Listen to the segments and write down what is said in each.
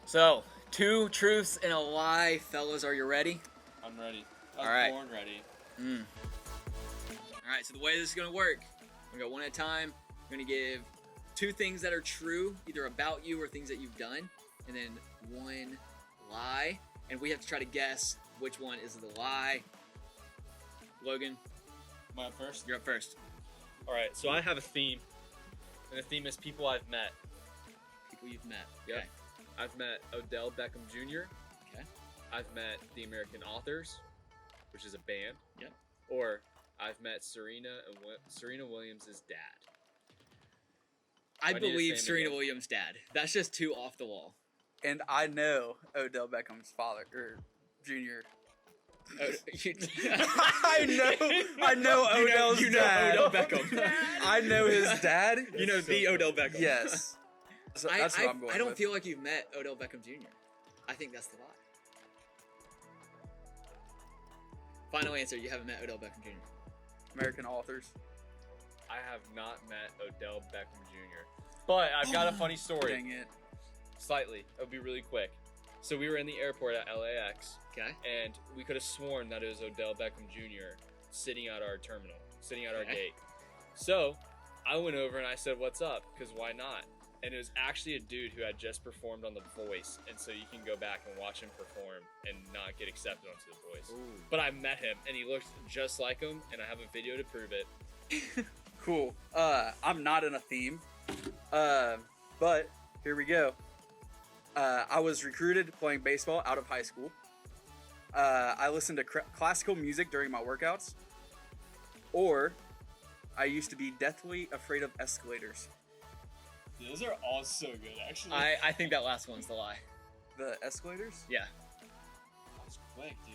So, 2 truths and a lie. Fellas, are you ready? I'm ready. I was born ready. Alright, so the way this is going to work, we're going to go one at a time. We're going to give 2 things that are true, either about you or things that you've done, and then 1 lie. And we have to try to guess which one is the lie. Logan, Am I up first? you're up first. Alright, so I have a theme. And the theme is people I've met. People you've met. Yep. Okay. I've met Odell Beckham Jr. Okay. I've met the American Authors, which is a band. Yep. Or I've met Serena Williams' dad. I I need to believe say it Serena again. Williams' dad. That's just too off the wall. And I know Odell Beckham's father, or junior. I know Odell's dad. Odell Beckham. I know his dad. You know the Odell Beckham. Yes. So that's what I'm going I don't with. feel like you've met Odell Beckham Jr. I think that's the lie. Final answer, you haven't met Odell Beckham Jr. American Authors. I have not met Odell Beckham Jr. But I've got a funny story. Dang it. Slightly. It'll be really quick. So we were in the airport at LAX, Okay. and we could have sworn that it was Odell Beckham Jr. sitting at our terminal, sitting at our Okay. gate. So I went over and I said, "What's up?" Because why not? And it was actually a dude who had just performed on The Voice, and so you can go back and watch him perform and not get accepted onto The Voice. Ooh. But I met him, and he looked just like him, and I have a video to prove it. Cool. I'm not in a theme. But here we go. I was recruited playing baseball out of high school. I listened to classical music during my workouts. Or I used to be deathly afraid of escalators. Those are all so good, actually. I think that last one's the lie. The escalators? Yeah. That was quick, dude.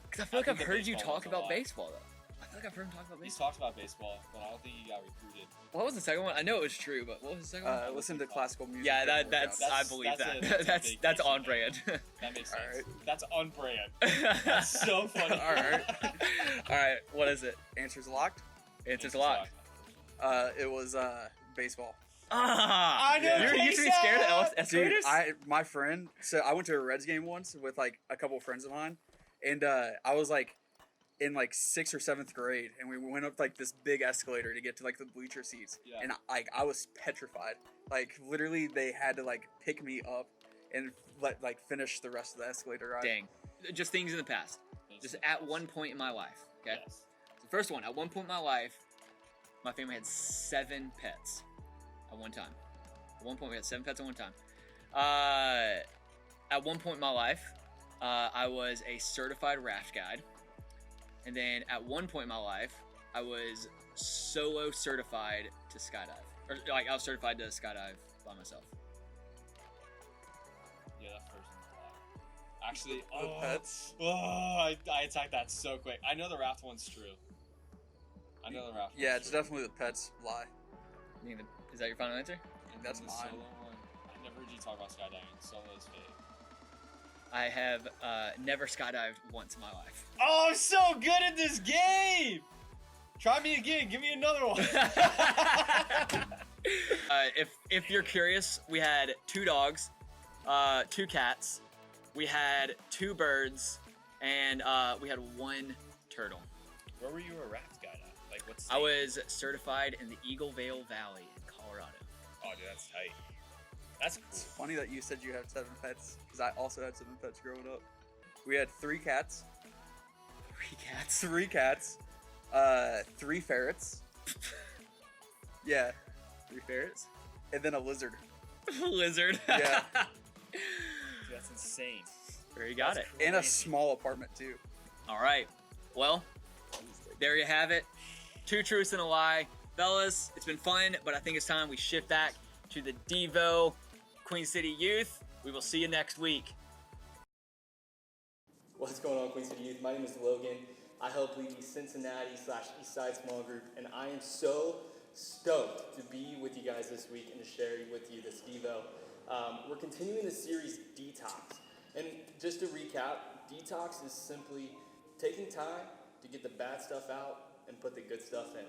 Because I feel like I I've think the heard you baseball talk one's a about lie. baseball, though. I feel like I've heard him talk about He's baseball. talked about baseball, but I don't think he got recruited. What was the second one? I know it was true, but what was the second one? I listened to classical music. Yeah, during that's workouts. I believe that's that. a That's big that's piece on of brand. That makes sense. Alright. That's on brand. That's so funny. All right. All right. What is it? Answers locked. Answer's locked. It was baseball. Ah, I know, You used to be scared of escalators? Dude, my friend. So I went to a Reds game once with like a couple of friends of mine, and I was like in like 6th or 7th grade, and we went up like this big escalator to get to like the bleacher seats, Yeah. and I was petrified. Like literally, they had to like pick me up and finish the rest of the escalator ride. Dang. Just things in the past. Just at one point in my life. Okay. Yes. The first one. At one point in my life, my family had 7 pets at one time. At one point, we had 7 pets at one time. At one point in my life, I was a certified raft guide. And then at one point in my life, I was solo certified to skydive. Or like I was certified to skydive by myself. Yeah, that first one's a lie. Actually, The pets. I attacked that so quick. I know the raft one's true. I know the raft. Yeah, one's it's true. definitely the pets lie. Is that your final answer? And that's then the mine. solo one. I never heard you talk about skydiving. Solo is fake. I have never skydived once in my life. Oh, I'm so good at this game! Try me again. Give me another one. If you're curious, we had 2 dogs, 2 cats, we had 2 birds, and we had 1 turtle. Where were you a raft guide at? Like, what's I was certified in the Eagle Vale Valley in Colorado. Oh, dude, that's tight. That's It's cool. funny that you said you have 7 pets, because I also had 7 pets growing up. We had 3 cats, 3 cats. 3 cats, 3 ferrets. Yeah, 3 ferrets. and then a lizard. Lizard. Yeah. Dude, that's insane. There you got it. And a small apartment too. All right. Well, there you have it. 2 truths and a lie. Fellas, it's been fun, but I think it's time we shift back to the Devo Queen City Youth. We will see you next week. What's going on, Queen City Youth? My name is Logan. I help lead the Cincinnati/Eastside Small Group, and I am so stoked to be with you guys this week and to share with you this Devo. We're continuing the series Detox. And just to recap, detox is simply taking time to get the bad stuff out and put the good stuff in.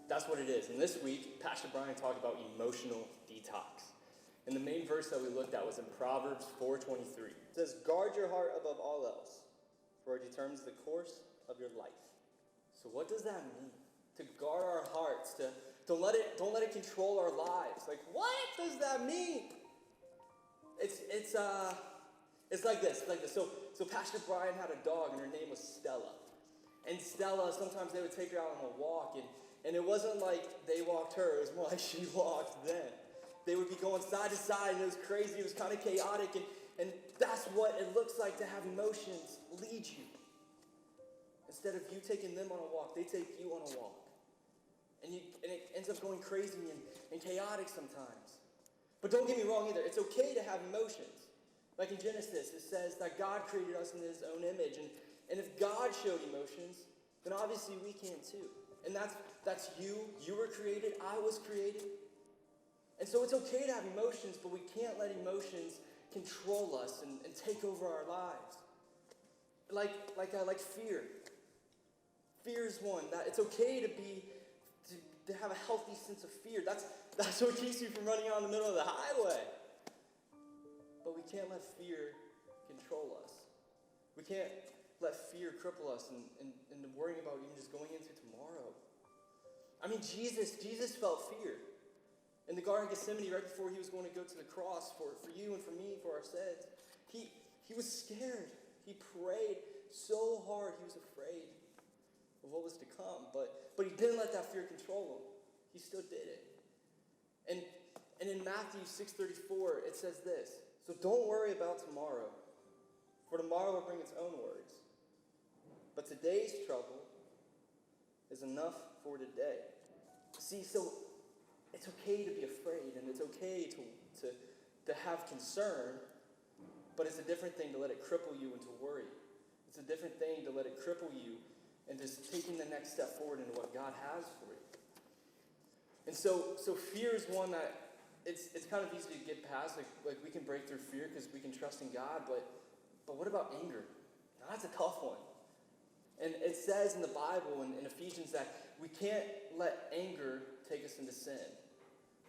That's what it is. And this week, Pastor Brian talked about emotional detox. And the main verse that we looked at was in Proverbs 4:23. It says, "Guard your heart above all else, for it determines the course of your life." So what does that mean? To guard our hearts, to don't let it control our lives. Like, what does that mean? It's like this. So Pastor Brian had a dog, and her name was Stella. And Stella, sometimes they would take her out on a walk, and it wasn't like they walked her, it was more like she walked them. They would be going side to side, and it was crazy, it was kind of chaotic, and that's what it looks like to have emotions lead you. Instead of you taking them on a walk, they take you on a walk. And it ends up going crazy and chaotic sometimes. But don't get me wrong either, it's okay to have emotions. Like in Genesis, it says that God created us in his own image, and if God showed emotions, then obviously we can too. And that's you were created, I was created. And so it's okay to have emotions, but we can't let emotions control us and take over our lives. Like fear. Fear is one. That it's okay to have a healthy sense of fear. That's what keeps you from running out in the middle of the highway. But we can't let fear control us. We can't let fear cripple us and worrying about even just going into tomorrow. I mean, Jesus felt fear. In the Garden of Gethsemane, right before he was going to go to the cross for you and for me, for our sins, he was scared. He prayed so hard, he was afraid of what was to come. But he didn't let that fear control him. He still did it. And in Matthew 6:34, it says this, "So don't worry about tomorrow, for tomorrow will bring its own worries. But today's trouble is enough for today." See, so it's okay to be afraid, and it's okay to have concern, but it's a different thing to let it cripple you into worry. It's a different thing to let it cripple you into taking the next step forward into what God has for you. And so fear is one that it's kind of easy to get past. Like we can break through fear because we can trust in God, but what about anger? Now, that's a tough one. And it says in the Bible, in Ephesians, that we can't let anger take us into sin.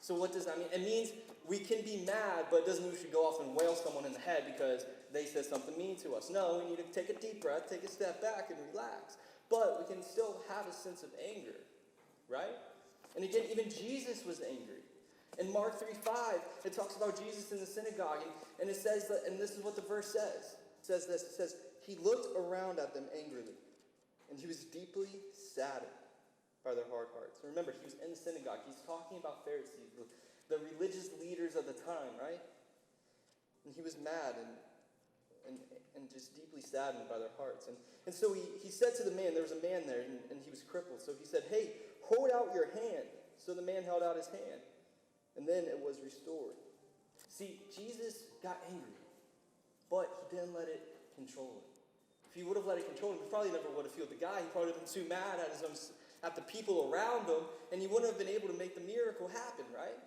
So what does that mean? It means we can be mad, but it doesn't mean we should go off and wail someone in the head because they said something mean to us. No, we need to take a deep breath, take a step back, and relax. But we can still have a sense of anger, right? And again, even Jesus was angry. In Mark 3:5, it talks about Jesus in the synagogue, and it says that, and this is what the verse says. It says this, it says, "He looked around at them angrily, and he was deeply saddened by their hard hearts." And remember, he was in the synagogue. He's talking about Pharisees, the religious leaders of the time, right? And he was mad and just deeply saddened by their hearts. And so he said to the man, there was a man there, and he was crippled. So he said, "Hey, hold out your hand." So the man held out his hand, and then it was restored. See, Jesus got angry, but he didn't let it control him. If he would have let it control him, he probably never would have healed the guy. He probably would have been too mad at the people around him, and he wouldn't have been able to make the miracle happen, right?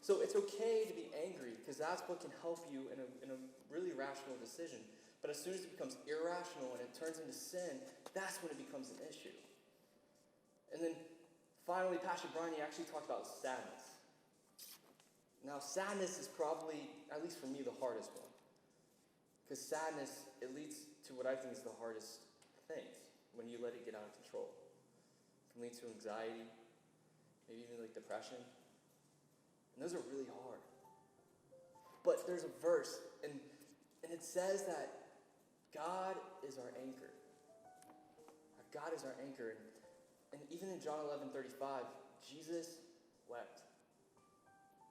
So it's okay to be angry, because that's what can help you in a really rational decision. But as soon as it becomes irrational and it turns into sin, that's when it becomes an issue. And then finally, Pastor Brian, he actually talked about sadness. Now, sadness is probably, at least for me, the hardest one. Because sadness, it leads to what I think is the hardest things when you let it get out of control. It can lead to anxiety, maybe even like depression. And those are really hard. But there's a verse, and it says that God is our anchor. God is our anchor. And even in John 11:35, Jesus wept.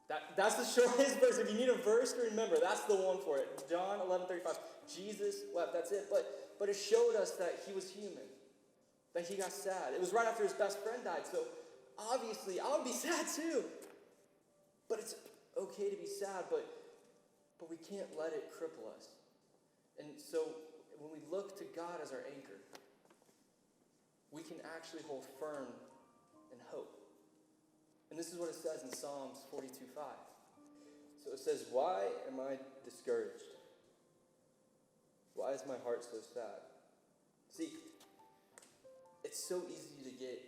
That's the shortest verse. If you need a verse to remember, that's the one for it. John 11:35. Jesus wept. That's it. But it showed us that he was human. That he got sad. It was right after his best friend died. So obviously, I would be sad too. But it's okay to be sad, but we can't let it cripple us. And so when we look to God as our anchor, we can actually hold firm in hope. And this is what it says in Psalms 42:5. So it says, "Why am I discouraged? Why is my heart so sad?" See, it's so easy to get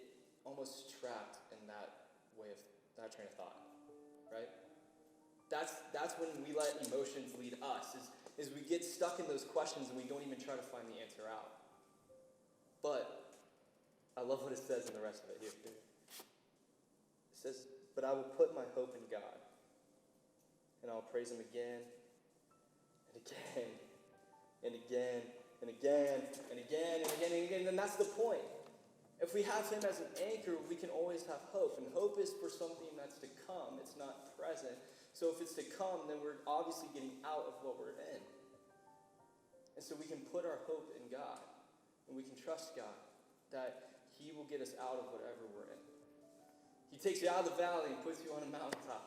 almost trapped in that way of that train of thought, right? That's when we let emotions lead us, is we get stuck in those questions and we don't even try to find the answer out. But I love what it says in the rest of it here too. It says, "But I will put my hope in God, and I'll praise him again and again and again and again and again and again and again." And that's the point. If we have him as an anchor, we can always have hope. And hope is for something that's to come. It's not present. So if it's to come, then we're obviously getting out of what we're in. And so we can put our hope in God. And we can trust God that he will get us out of whatever we're in. He takes you out of the valley and puts you on a mountaintop.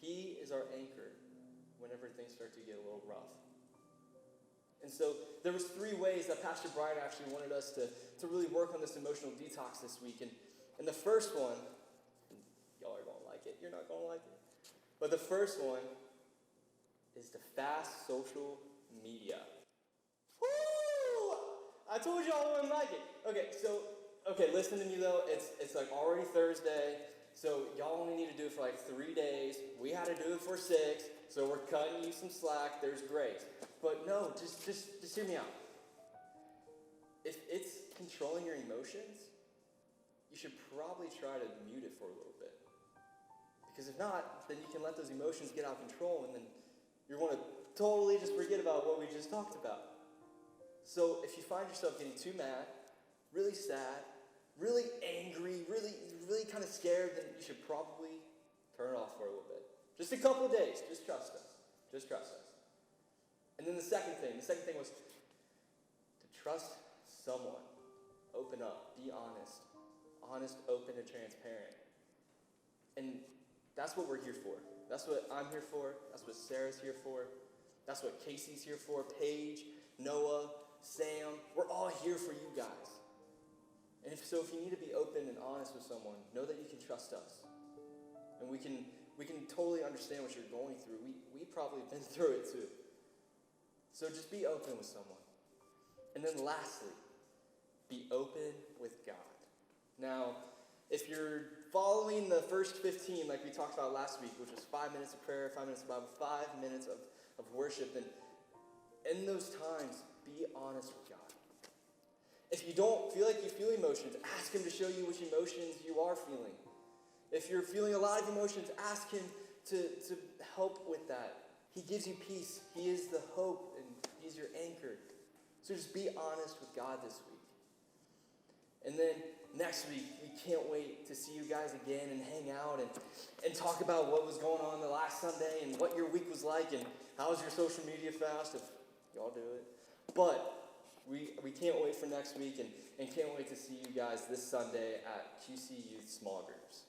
He is our anchor whenever things start to get a little rough. And so there was 3 ways that Pastor Brian actually wanted us to really work on this emotional detox this week. And the first one, y'all are going to like it. You're not going to like it. But the first one is to fast social media. Woo! I told y'all I wouldn't like it. Okay, listen to me though. It's like already Thursday. So y'all only need to do it for like 3 days. We had to do it for 6. So we're cutting you some slack. There's grace. But no, just hear me out. If it's controlling your emotions, you should probably try to mute it for a little bit. Because if not, then you can let those emotions get out of control, and then you're going to totally just forget about what we just talked about. So if you find yourself getting too mad, really sad, really angry, really kind of scared, then you should probably turn it off for a little bit. Just a couple of days. Just trust us. Just trust us. And then the second thing was to trust someone. Open up. Be honest. Honest, open, and transparent. And that's what we're here for. That's what I'm here for. That's what Sarah's here for. That's what Casey's here for. Paige, Noah, Sam. We're all here for you guys. And if you need to be open and honest with someone, know that you can trust us. And we can totally understand what you're going through. We probably have been through it too. So just be open with someone. And then lastly, be open with God. Now, if you're following the first 15 like we talked about last week, which was 5 minutes of prayer, 5 minutes of Bible, 5 minutes of worship, then in those times, be honest with God. If you don't feel like you feel emotions, ask him to show you which emotions you are feeling. If you're feeling a lot of emotions, ask him to help with that. He gives you peace. He is the hope, and he's your anchor. So just be honest with God this week. And then next week, we can't wait to see you guys again and hang out and talk about what was going on the last Sunday and what your week was like and how was your social media fast, if y'all do it. But we can't wait for next week and can't wait to see you guys this Sunday at QCYTH small groups.